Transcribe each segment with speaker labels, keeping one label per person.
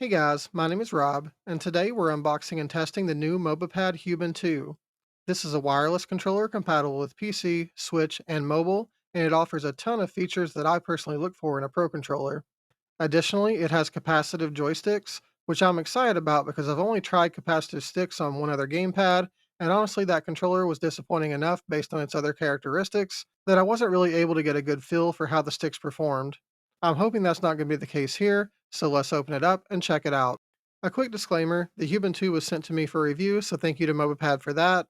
Speaker 1: Hey guys, my name is Rob, and today we're unboxing and testing the new Mobapad Huben 2. This is a wireless controller compatible with PC, Switch, and mobile, and it offers a ton of features that I personally look for in a Pro controller. Additionally, it has capacitive joysticks, which I'm excited about because I've only tried capacitive sticks on one other gamepad, and honestly, that controller was disappointing enough based on its other characteristics that I wasn't really able to get a good feel for how the sticks performed. I'm hoping that's not going to be the case here, so let's open it up and check it out. A quick disclaimer, the Huben 2 was sent to me for review, so thank you to Mobapad for that.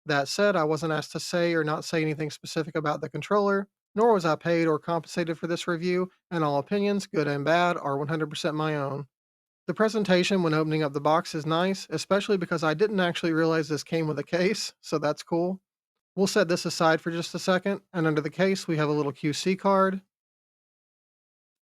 Speaker 1: That said, I wasn't asked to say or not say anything specific about the controller, nor was I paid or compensated for this review, and all opinions, good and bad, are 100% my own. The presentation when opening up the box is nice, especially because I didn't actually realize this came with a case, so that's cool. We'll set this aside for just a second, and under the case we have a little QC card.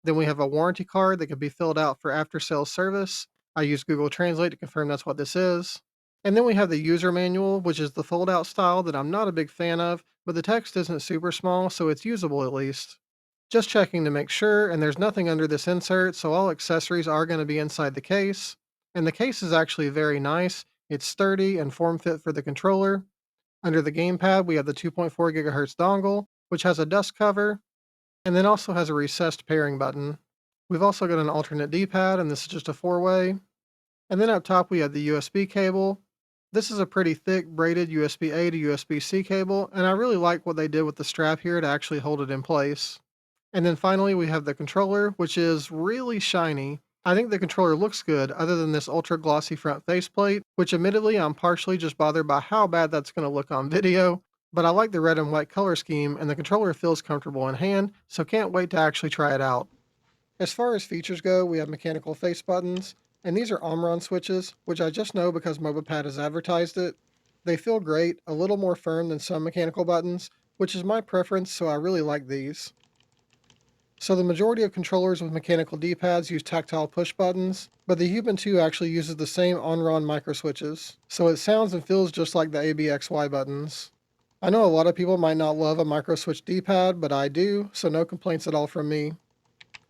Speaker 1: Then we have a warranty card that can be filled out for after sales service. I use Google Translate to confirm that's what this is. And then we have the user manual, which is the fold out style that I'm not a big fan of, but the text isn't super small, so it's usable at least. Just checking to make sure, and there's nothing under this insert, so all accessories are going to be inside the case. And the case is actually very nice. It's sturdy and form fit for the controller. Under the gamepad, we have the 2.4 gigahertz dongle, which has a dust cover, and then also has a recessed pairing button. We've also got an alternate D-pad, and this is just a four-way. And then up top we have the USB cable. This is a pretty thick braided USB-A to USB-C cable, and I really like what they did with the strap here to actually hold it in place. And then finally we have the controller, which is really shiny. I think the controller looks good other than this ultra glossy front faceplate, which admittedly I'm partially just bothered by how bad that's going to look on video, but I like the red and white color scheme and the controller feels comfortable in hand, so can't wait to actually try it out. As far as features go, we have mechanical face buttons, and these are Omron switches, which I just know because Mobapad has advertised it. They feel great, a little more firm than some mechanical buttons, which is my preference, so I really like these. So the majority of controllers with mechanical D-pads use tactile push buttons, but the Huben 2 actually uses the same Onron microswitches, so it sounds and feels just like the ABXY buttons. I know a lot of people might not love a microswitch D-pad, but I do, so no complaints at all from me.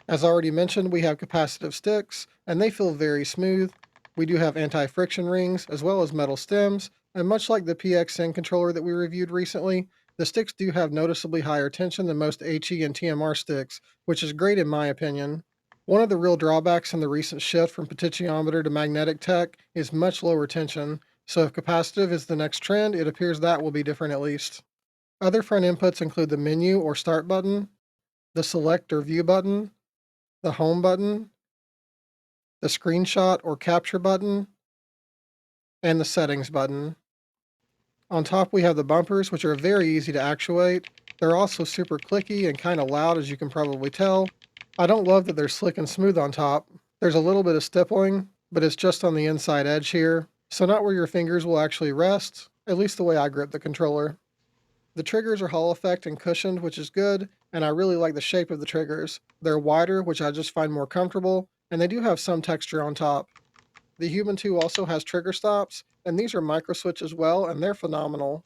Speaker 1: As already mentioned, we have capacitive sticks, and they feel very smooth. We do have anti-friction rings, as well as metal stems, and much like the PXN controller that we reviewed recently, the sticks do have noticeably higher tension than most HE and TMR sticks, which is great in my opinion. One of the real drawbacks in the recent shift from potentiometer to magnetic tech is much lower tension, so if capacitive is the next trend, it appears that will be different at least. Other front inputs include the menu or start button, the select or view button, the home button, the screenshot or capture button, and the settings button. On top we have the bumpers, which are very easy to actuate. They're also super clicky and kind of loud, as you can probably tell. I don't love that they're slick and smooth on top. There's a little bit of stippling, but it's just on the inside edge here, so not where your fingers will actually rest, at least the way I grip the controller. The triggers are Hall effect and cushioned, which is good, and I really like the shape of the triggers. They're wider, which I just find more comfortable, and they do have some texture on top. The Human 2 also has trigger stops, and these are microswitch as well, and they're phenomenal.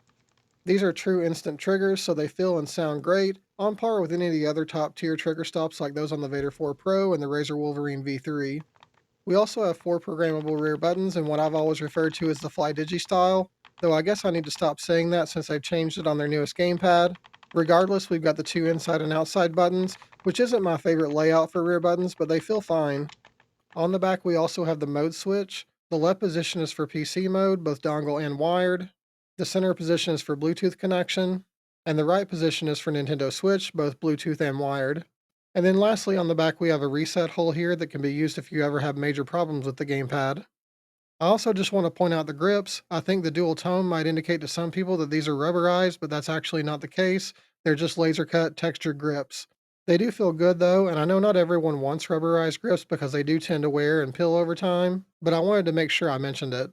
Speaker 1: These are true instant triggers, so they feel and sound great, on par with any of the other top tier trigger stops like those on the Vader 4 Pro and the Razer Wolverine V3. We also have 4 programmable rear buttons in what I've always referred to as the Fly Digi style, though I guess I need to stop saying that since they've changed it on their newest gamepad. Regardless, we've got the 2 inside and outside buttons, which isn't my favorite layout for rear buttons, but they feel fine. On the back we also have the mode switch. The left position is for PC mode, both dongle and wired. The center position is for Bluetooth connection, and the right position is for Nintendo Switch, both Bluetooth and wired. And then lastly on the back we have a reset hole here that can be used if you ever have major problems with the gamepad. I also just want to point out the grips. I think the dual tone might indicate to some people that these are rubberized, but that's actually not the case. They're just laser cut textured grips. They do feel good though, and I know not everyone wants rubberized grips because they do tend to wear and peel over time, but I wanted to make sure I mentioned it.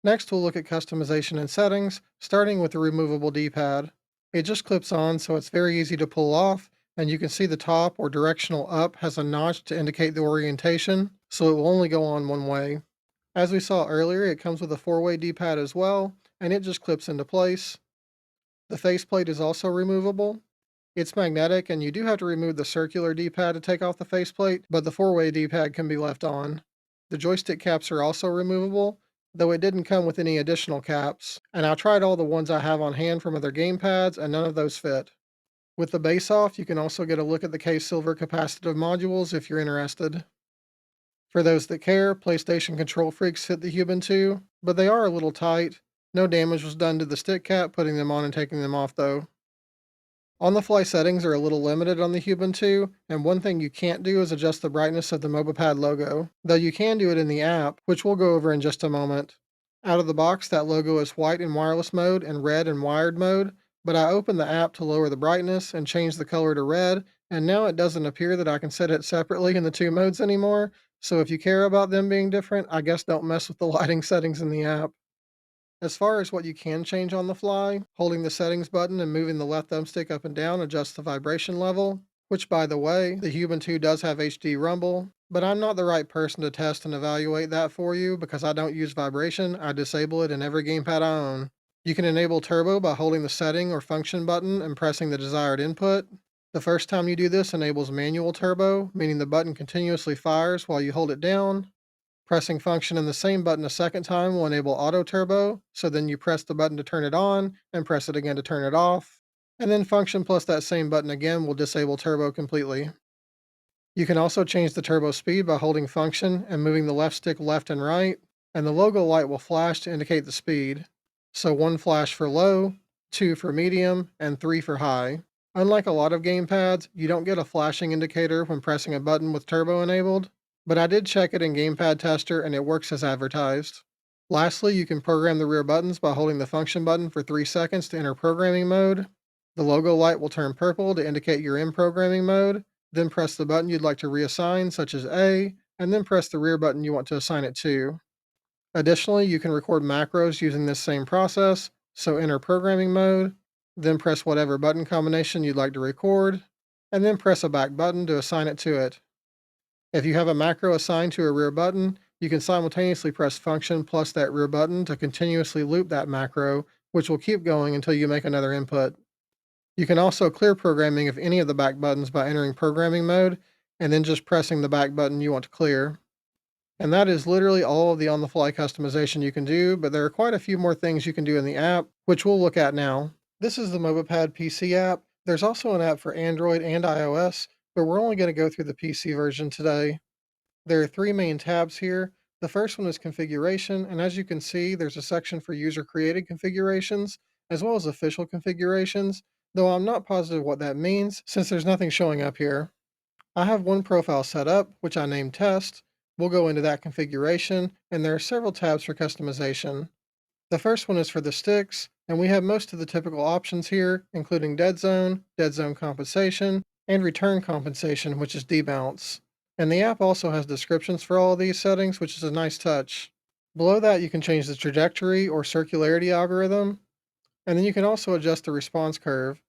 Speaker 1: Next we'll look at customization and settings, starting with the removable D-pad. It just clips on so it's very easy to pull off, and you can see the top or directional up has a notch to indicate the orientation, so it will only go on one way. As we saw earlier, it comes with a four-way D-pad as well, and it just clips into place. The faceplate is also removable. It's magnetic, and you do have to remove the circular D-pad to take off the faceplate, but the four-way D-pad can be left on. The joystick caps are also removable, though it didn't come with any additional caps, and I tried all the ones I have on hand from other gamepads, and none of those fit. With the base off, you can also get a look at the case silver capacitive modules if you're interested. For those that care, PlayStation control freaks fit the Huben 2, but they are a little tight. No damage was done to the stick cap putting them on and taking them off though. On the fly settings are a little limited on the Huben 2, and one thing you can't do is adjust the brightness of the Mobapad logo, though you can do it in the app, which we'll go over in just a moment. Out of the box, that logo is white in wireless mode and red in wired mode, but I opened the app to lower the brightness and change the color to red, and now it doesn't appear that I can set it separately in the two modes anymore, so if you care about them being different, I guess don't mess with the lighting settings in the app. As far as what you can change on the fly, holding the settings button and moving the left thumbstick up and down adjusts the vibration level, which by the way, the Huben 2 does have HD rumble, but I'm not the right person to test and evaluate that for you because I don't use vibration, I disable it in every gamepad I own. You can enable turbo by holding the setting or function button and pressing the desired input. The first time you do this enables manual turbo, meaning the button continuously fires while you hold it down. Pressing function and the same button a second time will enable auto turbo, so then you press the button to turn it on and press it again to turn it off. And then function plus that same button again will disable turbo completely. You can also change the turbo speed by holding function and moving the left stick left and right, and the logo light will flash to indicate the speed. So 1 flash for low, 2 for medium, and 3 for high. Unlike a lot of gamepads, you don't get a flashing indicator when pressing a button with turbo enabled, but I did check it in Gamepad Tester and it works as advertised. Lastly, you can program the rear buttons by holding the function button for 3 seconds to enter programming mode. The logo light will turn purple to indicate you're in programming mode, then press the button you'd like to reassign, such as A, and then press the rear button you want to assign it to. Additionally, you can record macros using this same process, so enter programming mode, then press whatever button combination you'd like to record, and then press a back button to assign it to it. If you have a macro assigned to a rear button, you can simultaneously press function plus that rear button to continuously loop that macro, which will keep going until you make another input. You can also clear programming of any of the back buttons by entering programming mode and then just pressing the back button you want to clear. And that is literally all of the on the fly customization you can do, but there are quite a few more things you can do in the app, which we'll look at now. This is the Mobapad PC app. There's also an app for Android and iOS, but we're only going to go through the PC version today. There are three main tabs here. The first one is configuration, and as you can see, there's a section for user created configurations, as well as official configurations, though I'm not positive what that means since there's nothing showing up here. I have one profile set up, which I named Test. We'll go into that configuration, and there are several tabs for customization. The first one is for the sticks, and we have most of the typical options here, including dead zone compensation, and return compensation, which is debounce. And the app also has descriptions for all of these settings, which is a nice touch. Below that, you can change the trajectory or circularity algorithm, and then you can also adjust the response curve.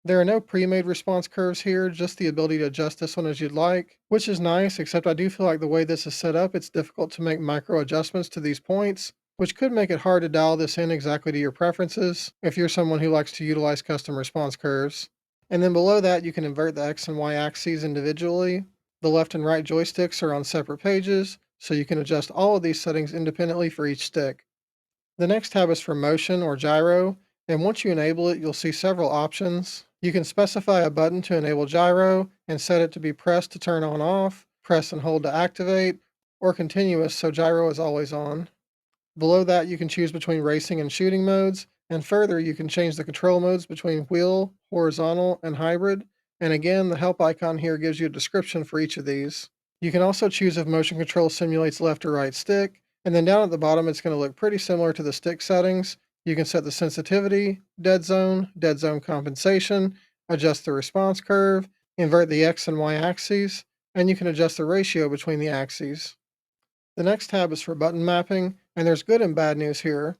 Speaker 1: There are no pre-made response curves here, just the ability to adjust this one as you'd like, which is nice, except I do feel like the way this is set up, it's difficult to make micro adjustments to these points, which could make it hard to dial this in exactly to your preferences if you're someone who likes to utilize custom response curves. And then below that, you can invert the X and Y axes individually. The left and right joysticks are on separate pages, so you can adjust all of these settings independently for each stick. The next tab is for motion or gyro, and once you enable it, you'll see several options. You can specify a button to enable gyro and set it to be pressed to turn on off, press and hold to activate, or continuous so gyro is always on. Below that, you can choose between racing and shooting modes, and further, you can change the control modes between wheel, horizontal, and hybrid. And again, the help icon here gives you a description for each of these. You can also choose if motion control simulates left or right stick, and then down at the bottom, it's going to look pretty similar to the stick settings. You can set the sensitivity, dead zone compensation, adjust the response curve, invert the X and Y axes, and you can adjust the ratio between the axes. The next tab is for button mapping, and there's good and bad news here.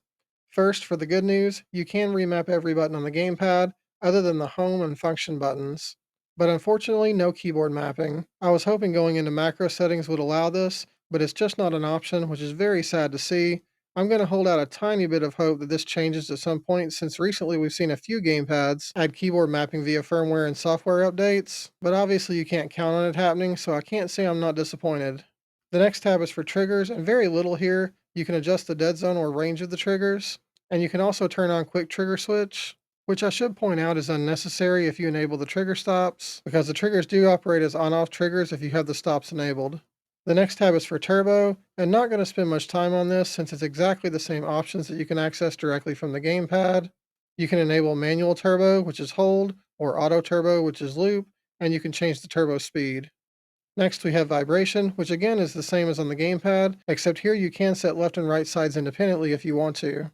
Speaker 1: First, for the good news, you can remap every button on the gamepad, other than the home and function buttons. But unfortunately, no keyboard mapping. I was hoping going into macro settings would allow this, but it's just not an option, which is very sad to see. I'm going to hold out a tiny bit of hope that this changes at some point, since recently we've seen a few gamepads add keyboard mapping via firmware and software updates, but obviously you can't count on it happening, so I can't say I'm not disappointed. The next tab is for triggers, and very little here. You can adjust the dead zone or range of the triggers, and you can also turn on quick trigger switch, which I should point out is unnecessary if you enable the trigger stops, because the triggers do operate as on-off triggers if you have the stops enabled. The next tab is for turbo, and not going to spend much time on this since it's exactly the same options that you can access directly from the gamepad. You can enable manual turbo, which is hold, or auto turbo, which is loop, and you can change the turbo speed. Next, we have vibration, which again is the same as on the gamepad, except here you can set left and right sides independently if you want to.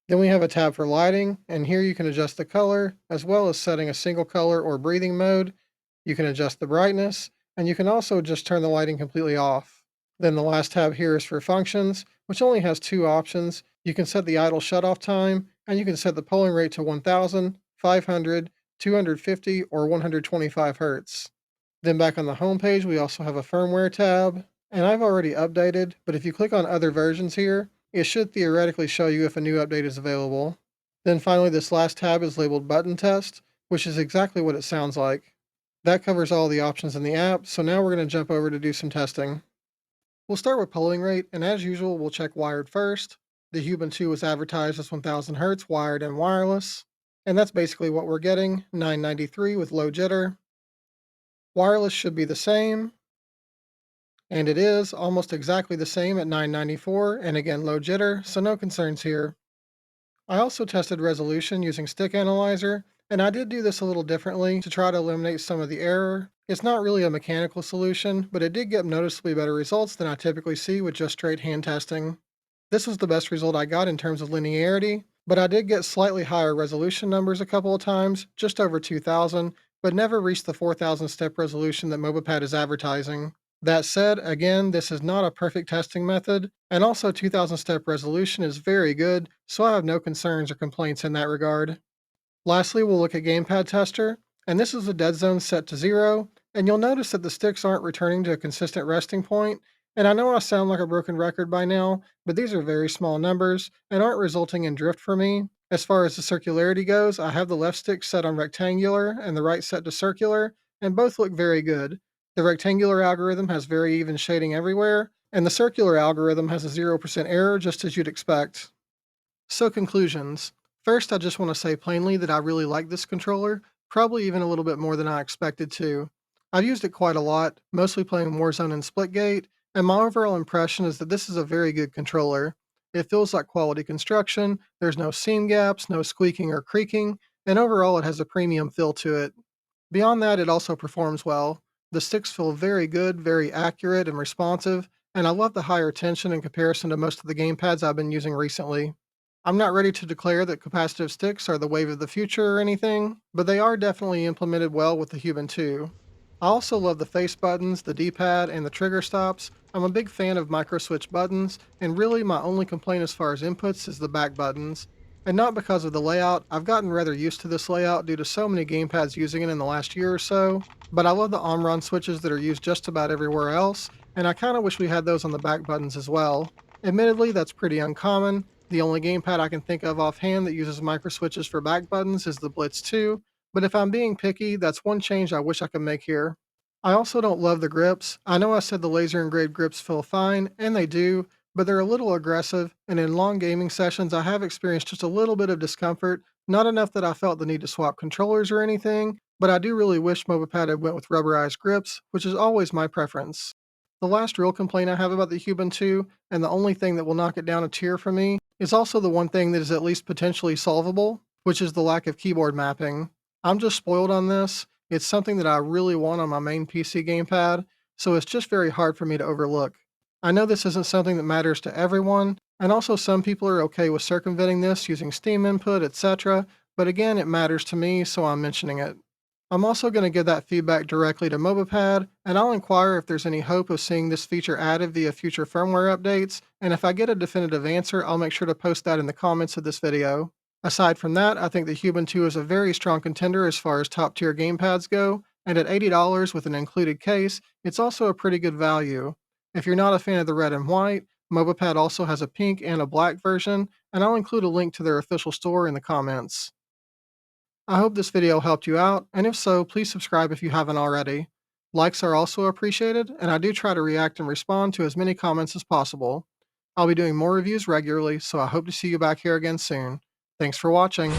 Speaker 1: Then we have a tab for lighting, and here you can adjust the color, as well as setting a single color or breathing mode. You can adjust the brightness, and you can also just turn the lighting completely off. Then the last tab here is for functions, which only has two options. You can set the idle shutoff time, and you can set the polling rate to 1000, 500, 250, or 125 Hz. Then back on the home page, we also have a firmware tab, and I've already updated, but if you click on other versions here, it should theoretically show you if a new update is available. Then finally, this last tab is labeled button test, which is exactly what it sounds like. That covers all the options in the app, so now we're going to jump over to do some testing. We'll start with polling rate, and as usual, we'll check wired first. The Huben 2 was advertised as 1000 Hz wired and wireless, and that's basically what we're getting, 993 with low jitter. Wireless should be the same, and it is almost exactly the same at 994, and again low jitter, so no concerns here. I also tested resolution using Stick Analyzer, and I did do this a little differently to try to eliminate some of the error. It's not really a mechanical solution, but it did get noticeably better results than I typically see with just straight hand testing. This was the best result I got in terms of linearity, but I did get slightly higher resolution numbers a couple of times, just over 2000, but never reached the 4000 step resolution that Mobapad is advertising. That said, again, this is not a perfect testing method, and also 2000 step resolution is very good, so I have no concerns or complaints in that regard. Lastly, we'll look at Gamepad Tester, and this is the dead zone set to 0, and you'll notice that the sticks aren't returning to a consistent resting point, and I know I sound like a broken record by now, but these are very small numbers and aren't resulting in drift for me. As far as the circularity goes, I have the left stick set on rectangular and the right set to circular, and both look very good. The rectangular algorithm has very even shading everywhere, and the circular algorithm has a 0% error just as you'd expect. So conclusions. First, I just want to say plainly that I really like this controller, probably even a little bit more than I expected to. I've used it quite a lot, mostly playing Warzone and Splitgate, and my overall impression is that this is a very good controller. It feels like quality construction, there's no seam gaps, no squeaking or creaking, and overall it has a premium feel to it. Beyond that, it also performs well. The sticks feel very good, very accurate and responsive, and I love the higher tension in comparison to most of the gamepads I've been using recently. I'm not ready to declare that capacitive sticks are the wave of the future or anything, but they are definitely implemented well with the Huben 2. I also love the face buttons, the D-pad, and the trigger stops. I'm a big fan of microswitch buttons, and really my only complaint as far as inputs is the back buttons. And not because of the layout, I've gotten rather used to this layout due to so many gamepads using it in the last year or so, but I love the Omron switches that are used just about everywhere else, and I kinda wish we had those on the back buttons as well. Admittedly, that's pretty uncommon. The only gamepad I can think of offhand that uses microswitches for back buttons is the Blitz 2, but if I'm being picky, that's one change I wish I could make here. I also don't love the grips. I know I said the laser engraved grips feel fine, and they do, but they're a little aggressive, and in long gaming sessions, I have experienced just a little bit of discomfort, not enough that I felt the need to swap controllers or anything, but I do really wish Mobapad had went with rubberized grips, which is always my preference. The last real complaint I have about the Huben 2, and the only thing that will knock it down a tier for me, is also the one thing that is at least potentially solvable, which is the lack of keyboard mapping. I'm just spoiled on this. It's something that I really want on my main PC gamepad, so it's just very hard for me to overlook. I know this isn't something that matters to everyone, and also some people are okay with circumventing this using Steam input, etc., but again, it matters to me, so I'm mentioning it. I'm also going to give that feedback directly to Mobapad, and I'll inquire if there's any hope of seeing this feature added via future firmware updates, and if I get a definitive answer, I'll make sure to post that in the comments of this video. Aside from that, I think the Huben 2 is a very strong contender as far as top tier gamepads go, and at $80 with an included case, it's also a pretty good value. If you're not a fan of the red and white, Mobapad also has a pink and a black version, and I'll include a link to their official store in the comments. I hope this video helped you out, and if so, please subscribe if you haven't already. Likes are also appreciated, and I do try to react and respond to as many comments as possible. I'll be doing more reviews regularly, so I hope to see you back here again soon. Thanks for watching.